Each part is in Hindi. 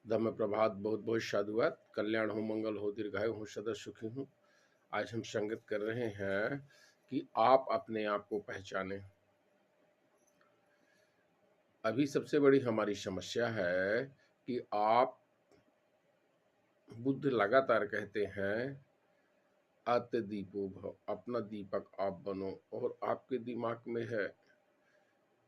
धम्म प्रभात, बहुत बहुत साधुवाद। कल्याण हो, मंगल हो, दीर्घायु हो, सदा सुखी हूँ। आज हम संगत कर रहे हैं कि आप अपने आप को पहचानें। अभी सबसे बड़ी हमारी समस्या है कि आप बुद्ध लगातार कहते हैं आत्म दीपो भव, अपना दीपक आप बनो। और आपके दिमाग में है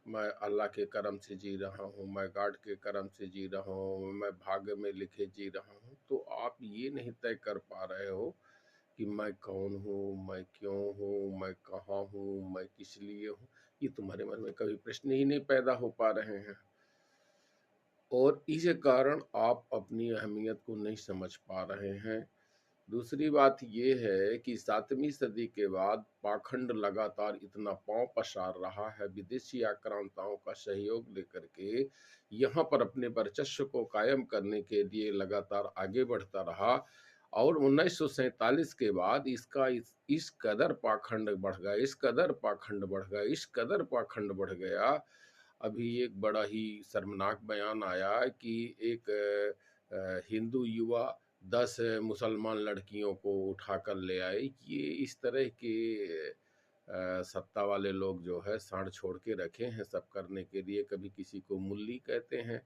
मैं अल्लाह के करम से जी रहा हूँ, मैं गॉड के करम से जी रहा हूँ, मैं भाग्य में लिखे जी रहा हूँ। तो आप ये नहीं तय कर पा रहे हो कि मैं कौन हूँ, मैं क्यों हूँ, मैं कहाँ हूँ, मैं किस लिए हूँ। ये तुम्हारे मन में कभी प्रश्न ही नहीं पैदा हो पा रहे हैं और इस कारण आप अपनी अहमियत को नहीं समझ पा रहे हैं। दूसरी बात ये है कि 7वीं सदी के बाद पाखंड लगातार इतना पांव पसार रहा है, विदेशी आक्रांताओं का सहयोग लेकर के यहाँ पर अपने वर्चस्व को कायम करने के लिए लगातार आगे बढ़ता रहा। और 1947 के बाद इसका इस कदर पाखंड बढ़ गया, इस कदर पाखंड बढ़ गया, इस कदर पाखंड बढ़ गया। अभी एक बड़ा ही शर्मनाक बयान आया कि एक हिंदू युवा 10 मुसलमान लड़कियों को उठाकर ले आए। ये इस तरह के सत्ता वाले लोग जो है साँड़ छोड़ के रखे हैं सब करने के लिए। कभी किसी को मुल्ली कहते हैं,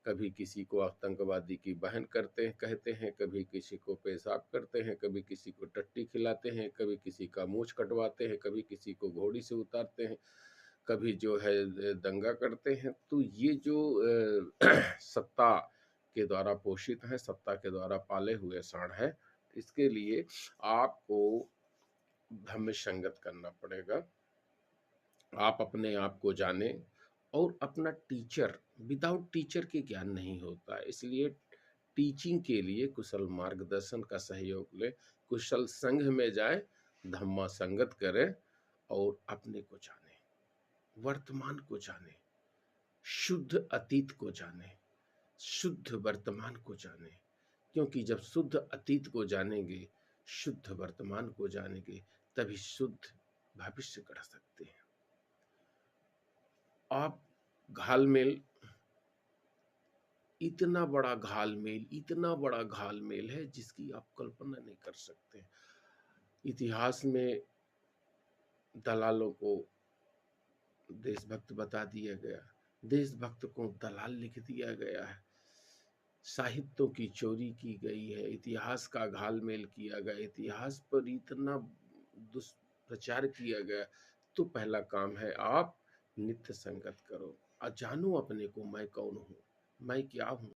कभी किसी को आतंकवादी की बहन कहते हैं, कभी किसी को पेशाब करते हैं, कभी किसी को टट्टी खिलाते हैं, कभी किसी का मूंछ कटवाते हैं, कभी किसी को घोड़ी से उतारते हैं, कभी जो है दंगा करते हैं। तो ये जो सत्ता के द्वारा पोषित है, सत्ता के द्वारा पाले हुए साँड़ है, इसके लिए आपको धम्म संगत करना पड़ेगा। आप अपने आप को जाने और अपना टीचर, विदाउट टीचर के ज्ञान नहीं होता, इसलिए टीचिंग के लिए कुशल मार्गदर्शन का सहयोग ले, कुशल संघ में जाए, धम्मा संगत करें और अपने को जाने, वर्तमान को जाने, शुद्ध अतीत को जाने, शुद्ध वर्तमान को जाने। क्योंकि जब शुद्ध अतीत को जानेंगे, शुद्ध वर्तमान को जानेंगे, तभी शुद्ध भविष्य गढ़ सकते हैं। आप घालमेल, इतना बड़ा घालमेल है जिसकी आप कल्पना नहीं कर सकते। इतिहास में दलालों को देशभक्त बता दिया गया, देशभक्त को दलाल लिख दिया गया है, साहित्यों की चोरी की गई है, इतिहास का घालमेल किया गया, इतिहास पर इतना दुष्प्रचार किया गया। तो पहला काम है आप नित्य संगत करो, जानो अपने को, मैं कौन हूँ, मैं क्या हूँ।